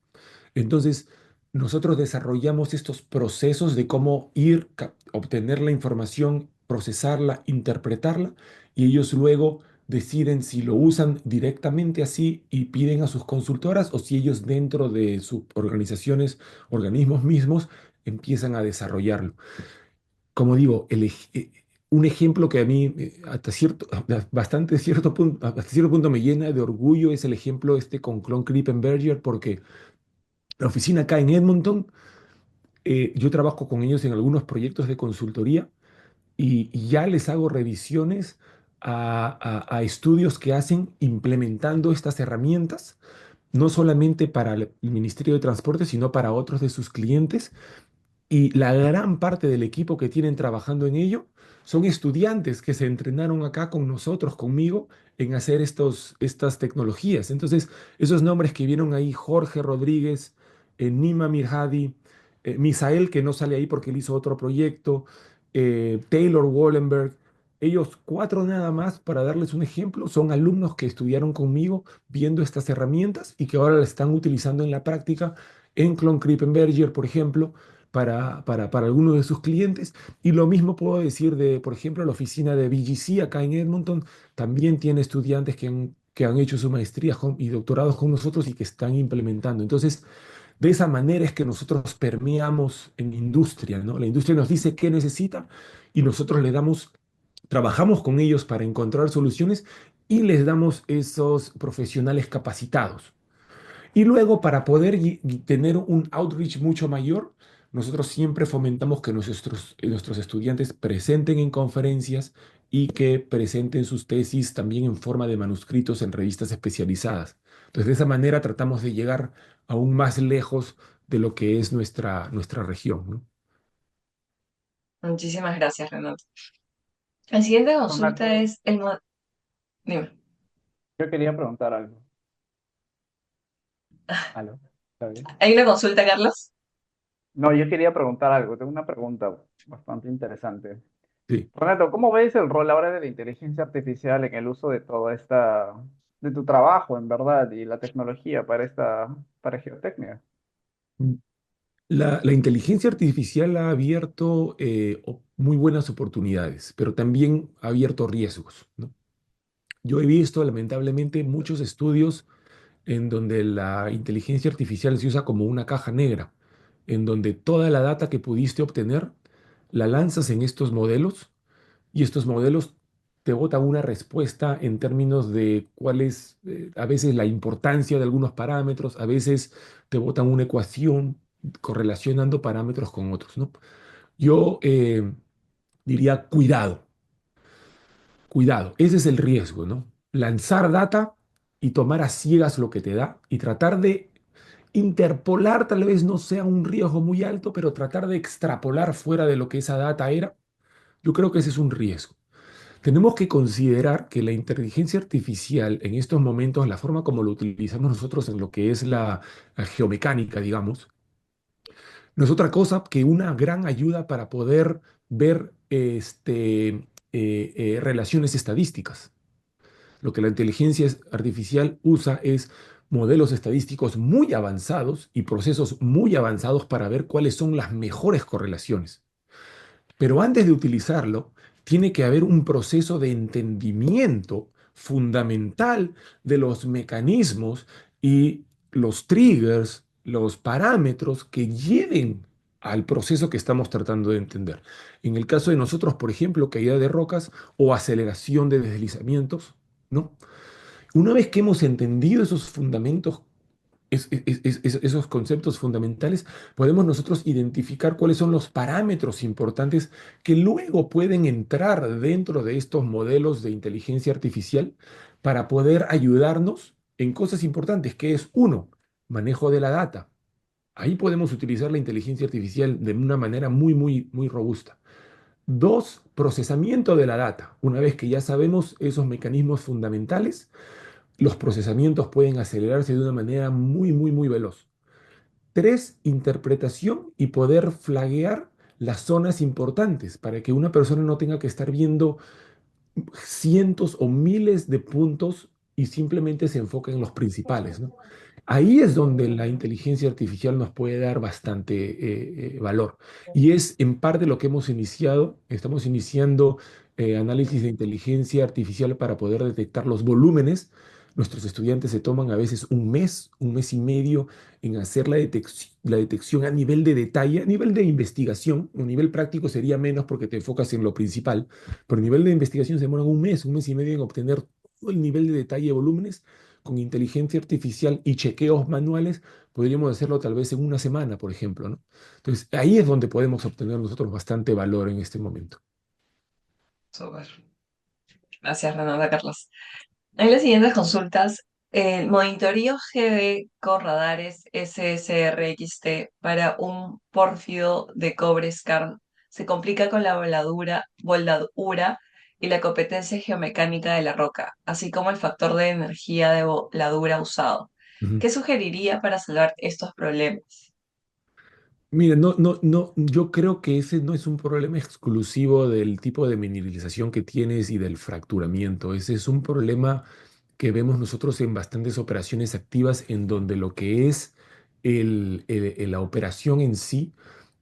Entonces, nosotros desarrollamos estos procesos de cómo obtener la información, procesarla, interpretarla, y ellos luego deciden si lo usan directamente así y piden a sus consultoras o si ellos dentro de sus organizaciones, organismos mismos, empiezan a desarrollarlo. Como digo, un ejemplo que a mí hasta cierto punto me llena de orgullo es el ejemplo este con Klon Krippenberger, porque la oficina acá en Edmonton, yo trabajo con ellos en algunos proyectos de consultoría y ya les hago revisiones a estudios que hacen implementando estas herramientas, no solamente para el Ministerio de Transporte, sino para otros de sus clientes. Y la gran parte del equipo que tienen trabajando en ello son estudiantes que se entrenaron acá con nosotros, conmigo, en hacer estas tecnologías. Entonces, esos nombres que vieron ahí, Jorge Rodríguez, Nima Mirhadi, Misael, que no sale ahí porque él hizo otro proyecto, Taylor Wallenberg, ellos cuatro nada más, para darles un ejemplo, son alumnos que estudiaron conmigo viendo estas herramientas y que ahora las están utilizando en la práctica en Klon Krippenberger, por ejemplo, para algunos de sus clientes. Y lo mismo puedo decir de, por ejemplo, la oficina de BGC acá en Edmonton. También tiene estudiantes que han hecho su maestría y doctorados con nosotros y que están implementando. Entonces, de esa manera es que nosotros permeamos en industria, ¿no? La industria nos dice qué necesita y nosotros le damos, trabajamos con ellos para encontrar soluciones y les damos esos profesionales capacitados. Y luego, para poder tener un outreach mucho mayor, nosotros siempre fomentamos que nuestros estudiantes presenten en conferencias y que presenten sus tesis también en forma de manuscritos en revistas especializadas. Entonces, de esa manera tratamos de llegar aún más lejos de lo que es nuestra región, ¿no? Muchísimas gracias, Renato. La siguiente consulta Ronaldo, es Dime. yo quería preguntar algo. ¿Aló? ¿Está bien? ¿Hay una consulta, Carlos? No, yo quería preguntar algo. Tengo una pregunta bastante interesante. Sí. Ronaldo, ¿cómo ves el rol ahora de la inteligencia artificial en el uso de toda de tu trabajo, en verdad, y la tecnología para geotecnia? La inteligencia artificial ha abierto muy buenas oportunidades, pero también ha abierto riesgos, ¿no? Yo he visto, lamentablemente, muchos estudios en donde la inteligencia artificial se usa como una caja negra, en donde toda la data que pudiste obtener la lanzas en estos modelos y estos modelos te botan una respuesta en términos de cuál es a veces la importancia de algunos parámetros, a veces te botan una ecuación correlacionando parámetros con otros, ¿no? Yo diría cuidado, cuidado, ese es el riesgo, ¿no? Lanzar data y tomar a ciegas lo que te da y tratar de interpolar, tal vez no sea un riesgo muy alto, pero tratar de extrapolar fuera de lo que esa data era, yo creo que ese es un riesgo. Tenemos que considerar que la inteligencia artificial en estos momentos, la forma como lo utilizamos nosotros en lo que es la geomecánica, digamos, no es otra cosa que una gran ayuda para poder ver relaciones estadísticas. Lo que la inteligencia artificial usa es modelos estadísticos muy avanzados y procesos muy avanzados para ver cuáles son las mejores correlaciones. Pero antes de utilizarlo, tiene que haber un proceso de entendimiento fundamental de los mecanismos y los triggers, los parámetros que lleven al proceso que estamos tratando de entender. En el caso de nosotros, por ejemplo, caída de rocas o aceleración de deslizamientos, ¿no? Una vez que hemos entendido esos fundamentos, esos conceptos fundamentales, podemos nosotros identificar cuáles son los parámetros importantes que luego pueden entrar dentro de estos modelos de inteligencia artificial para poder ayudarnos en cosas importantes, que es uno, manejo de la data. Ahí podemos utilizar la inteligencia artificial de una manera muy robusta. Dos, procesamiento de la data. Una vez que ya sabemos esos mecanismos fundamentales, los procesamientos pueden acelerarse de una manera muy veloz. Tres, interpretación y poder flaguear las zonas importantes para que una persona no tenga que estar viendo cientos o miles de puntos y simplemente se enfoca en los principales, ¿no? Ahí es donde la inteligencia artificial nos puede dar bastante valor. Y es en parte lo que hemos iniciado. Estamos iniciando análisis de inteligencia artificial para poder detectar los volúmenes. Nuestros estudiantes se toman a veces un mes y medio en hacer la detección a nivel de detalle, a nivel de investigación. A nivel práctico sería menos porque te enfocas en lo principal, pero a nivel de investigación se demoran un mes y medio en obtener todo el nivel de detalle de volúmenes. Con inteligencia artificial y chequeos manuales, podríamos hacerlo tal vez en una semana, por ejemplo, ¿no? Entonces, ahí es donde podemos obtener nosotros bastante valor en este momento. Súper. Gracias, Renata, Carlos. En las siguientes consultas, el monitoreo GB con radares SSRXT para un pórfido de cobre skarn se complica con la voladura y la competencia geomecánica de la roca, así como el factor de energía de voladura usado. Ujú. ¿Qué sugeriría para salvar estos problemas? Mire, no, yo creo que ese no es un problema exclusivo del tipo de mineralización que tienes y del fracturamiento. Ese es un problema que vemos nosotros en bastantes operaciones activas en donde lo que es la operación en sí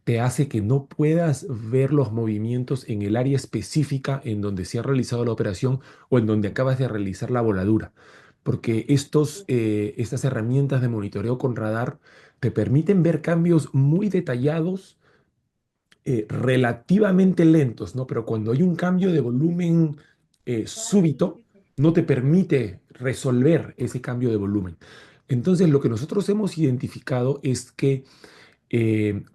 te hace que no puedas ver los movimientos en el área específica en donde se ha realizado la operación o en donde acabas de realizar la voladura. Porque estas herramientas de monitoreo con radar te permiten ver cambios muy detallados, relativamente lentos, ¿no? Pero cuando hay un cambio de volumen súbito, no te permite resolver ese cambio de volumen. Entonces, lo que nosotros hemos identificado es que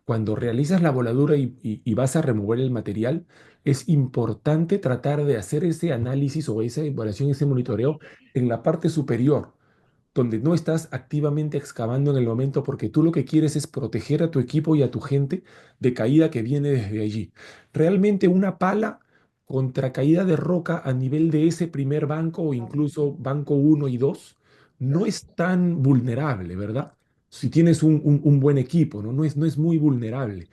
Cuando realizas la voladura y vas a remover el material, es importante tratar de hacer ese análisis o esa evaluación, ese monitoreo en la parte superior donde no estás activamente excavando en el momento porque tú lo que quieres es proteger a tu equipo y a tu gente de caída que viene desde allí. Realmente una pala contra caída de roca a nivel de ese primer banco o incluso banco uno y 2 no es tan vulnerable, ¿verdad? Si tienes un buen equipo, ¿no? No es muy vulnerable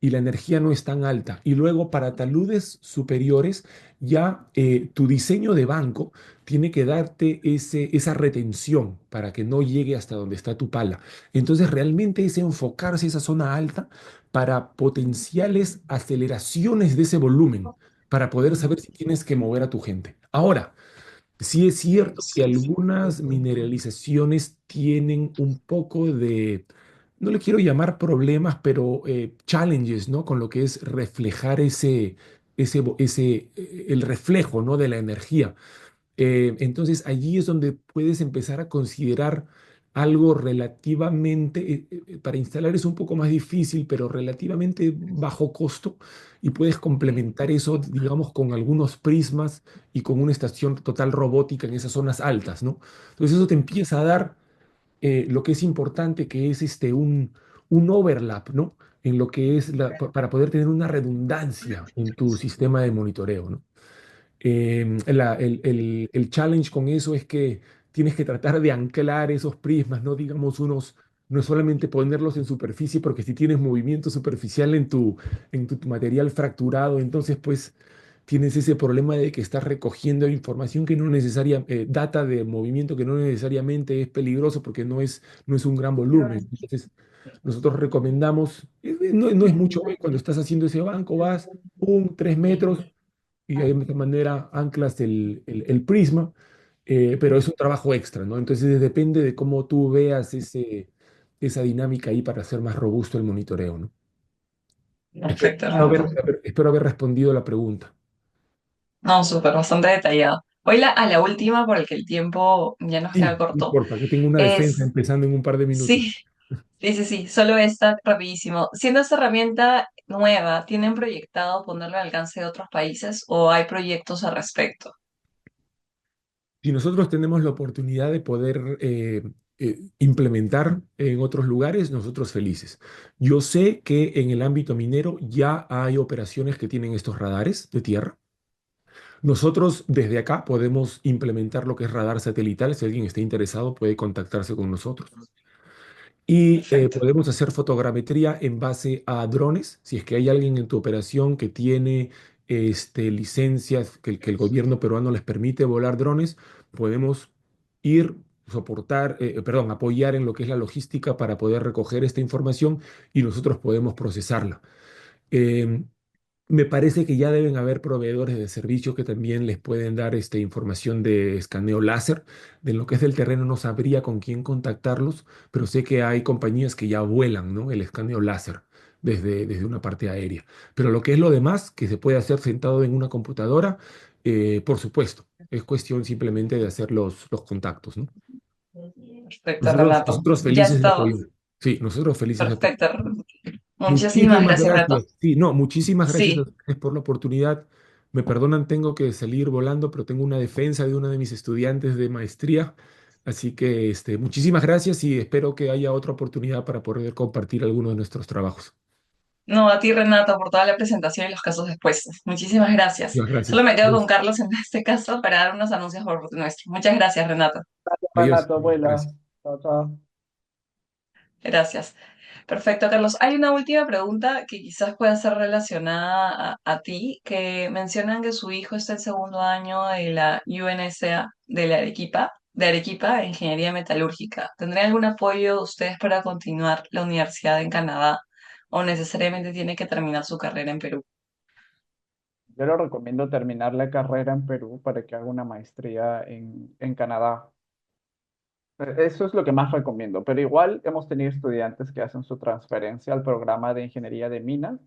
y la energía no es tan alta. Y luego para taludes superiores, ya tu diseño de banco tiene que darte esa retención para que no llegue hasta donde está tu pala. Entonces, realmente es enfocarse esa zona alta para potenciales aceleraciones de ese volumen, para poder saber si tienes que mover a tu gente. Ahora, sí es cierto que algunas mineralizaciones tienen un poco de, no le quiero llamar problemas, pero challenges, ¿no? Con lo que es reflejar el reflejo, ¿no? De la energía. Entonces allí es donde puedes empezar a considerar algo relativamente, para instalar es un poco más difícil, pero relativamente bajo costo y puedes complementar eso, digamos, con algunos prismas y con una estación total robótica en esas zonas altas, ¿no? Entonces eso te empieza a dar lo que es importante, que es un overlap, ¿no? En lo que es para poder tener una redundancia en tu sistema de monitoreo, ¿no? El challenge con eso es que tienes que tratar de anclar esos prismas, no digamos no es solamente ponerlos en superficie, porque si tienes movimiento superficial en tu material fracturado, entonces pues tienes ese problema de que estás recogiendo información que no data de movimiento que no necesariamente es peligroso porque no es un gran volumen. Entonces, nosotros recomendamos, no es mucho, cuando estás haciendo ese banco, vas 3 metros y de esta manera anclas el prisma, pero es un trabajo extra, ¿no? Entonces depende de cómo tú veas esa dinámica ahí para hacer más robusto el monitoreo, ¿no? Perfecto, Haber, Renato. espero haber respondido la pregunta. No, súper, bastante detallado. Hoy a la última, por el que el tiempo ya nos queda Sí, no corto, importa, que tengo una defensa es, empezando en un par de minutos. sí, sí, solo esta, rapidísimo. Siendo esta herramienta nueva, ¿tienen proyectado ponerlo al alcance de otros países o hay proyectos al respecto? Si nosotros tenemos la oportunidad de poder implementar en otros lugares, nosotros felices. Yo sé que en el ámbito minero ya hay operaciones que tienen estos radares de tierra. Nosotros desde acá podemos implementar lo que es radar satelital. Si alguien está interesado, puede contactarse con nosotros. Y Perfecto. podemos hacer fotogrametría en base a drones. Si es que hay alguien en tu operación que tiene licencias que el gobierno peruano les permite volar drones, podemos ir, apoyar en lo que es la logística para poder recoger esta información y nosotros podemos procesarla. Em, Me parece que ya deben haber proveedores de servicio que también les pueden dar esta información de escaneo láser. De lo que es del terreno no sabría con quién contactarlos, pero sé que hay compañías que ya vuelan, ¿no? El escaneo láser desde una parte aérea. Pero lo que es lo demás, que se puede hacer sentado en una computadora, por supuesto, es cuestión simplemente de hacer los contactos, ¿no? Perfecto, Renato. Nosotros Ya felices de está. apoyar. Sí, nosotros felices de apoyar. Perfecto. Muchísimas Muchísimas gracias, Renato. gracias. Sí, no, muchísimas gracias a Sí, ustedes por la oportunidad. Me perdonan, tengo que salir volando, pero tengo una defensa de uno de mis estudiantes de maestría. Así que muchísimas gracias y espero que haya otra oportunidad para poder compartir alguno de nuestros trabajos. no, a ti, Renato, por toda la presentación y los casos después. Muchísimas gracias. Muchas Solo gracias. me quedo Adiós. con Carlos en este caso para dar unos anuncios por nuestro. Muchas gracias, Renato. Adiós. Renato, abuela. Gracias. Chao, chao. Gracias. Perfecto, Carlos. Hay una última pregunta que quizás pueda ser relacionada a ti, que mencionan que su hijo está en segundo año de la UNSA de la Arequipa, Ingeniería Metalúrgica. ¿Tendría algún apoyo de ustedes para continuar la universidad en Canadá o necesariamente tiene que terminar su carrera en Perú? Yo le recomiendo terminar la carrera en Perú para que haga una maestría en Canadá. Eso es lo que más recomiendo, pero igual hemos tenido estudiantes que hacen su transferencia al programa de ingeniería de minas,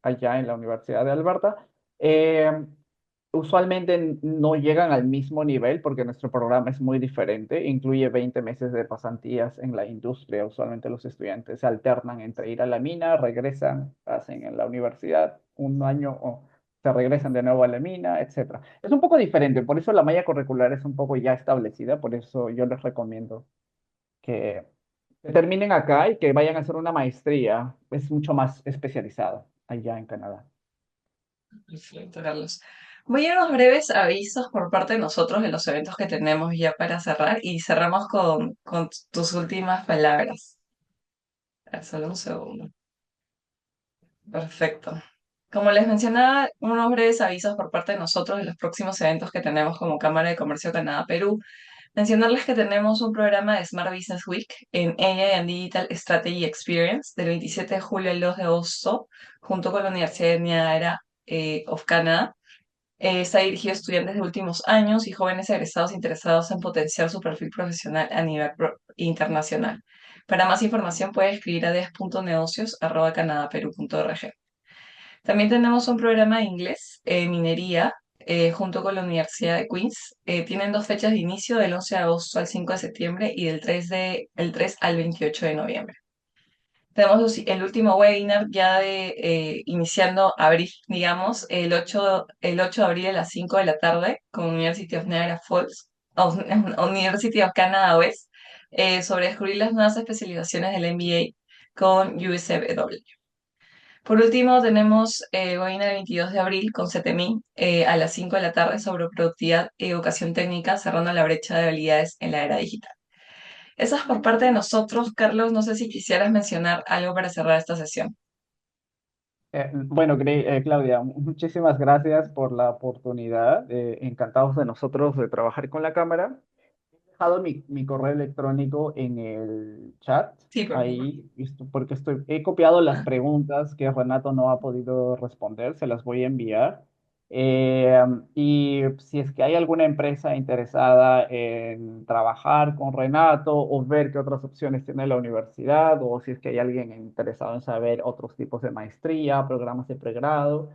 allá en la Universidad de Alberta. Eh, Usualmente no llegan al mismo nivel porque nuestro programa es muy diferente. Incluye 20 meses de pasantías en la industria. Usualmente los estudiantes se alternan entre ir a la mina, regresan, hacen en la universidad un año o se regresan de nuevo a la mina, etcétera. Es un poco diferente, por eso la malla curricular es un poco ya establecida, por eso yo les recomiendo que terminen acá y que vayan a hacer una maestría. Es mucho más especializada allá en Canadá. Perfecto, Carlos. Voy a unos breves avisos por parte de nosotros de los eventos que tenemos ya para cerrar y cerramos con tus últimas palabras. Solo un segundo. Perfecto. Como les mencionaba, unos breves avisos por parte de nosotros de los próximos eventos que tenemos como Cámara de Comercio Canadá-Perú. Mencionarles que tenemos un programa de Smart Business Week en AI and Digital Strategy Experience del 27 de julio al 2 de agosto, junto con la Universidad de Niagara of Canada. Está dirigido a estudiantes de últimos años y jóvenes egresados interesados en potenciar su perfil profesional a nivel internacional. Para más información puede escribir a des.negocios@canadaperú.org. También tenemos un programa de inglés, minería, junto con la Universidad de Queens. Tienen dos fechas de inicio, del 11 de agosto al 5 de septiembre y el 3 al 28 de noviembre. Tenemos el último webinar ya de iniciando abril, digamos, el 8 de abril a las 5 de la tarde con University of Niagara Falls, University of Canada West, sobre descubrir las nuevas especializaciones del MBA con USFW. Por último, tenemos webinar el 22 de abril con CETEMI a las 5 de la tarde sobre productividad y educación técnica, cerrando la brecha de habilidades en la era digital. Eso es por parte de nosotros. Carlos, no sé si quisieras mencionar algo para cerrar esta sesión. Bueno, Claudia, muchísimas gracias por la oportunidad. Encantados de nosotros de trabajar con la cámara. He dejado mi correo electrónico en el chat, Sí, por favor. ahí, porque he copiado las preguntas que Renato no ha podido responder, se las voy a enviar. Y si es que hay alguna empresa interesada en trabajar con Renato o ver qué otras opciones tiene la universidad, o si es que hay alguien interesado en saber otros tipos de maestría, programas de pregrado,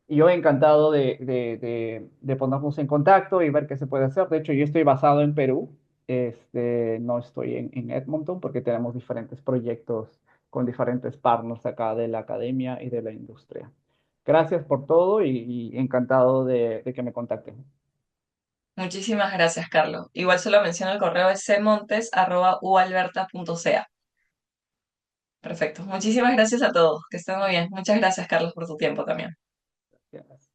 y yo encantado de ponernos en contacto y ver qué se puede hacer. De hecho, yo estoy basado en Perú, no estoy en Edmonton porque tenemos diferentes proyectos con diferentes partners acá de la academia y de la industria. Gracias por todo y encantado de que me contacten. Muchísimas gracias, Carlos. Igual solo menciono el correo es cmontes@ualberta.ca. Perfecto. Muchísimas gracias a todos. Que estén muy bien. Muchas gracias, Carlos, por tu tiempo también. Gracias.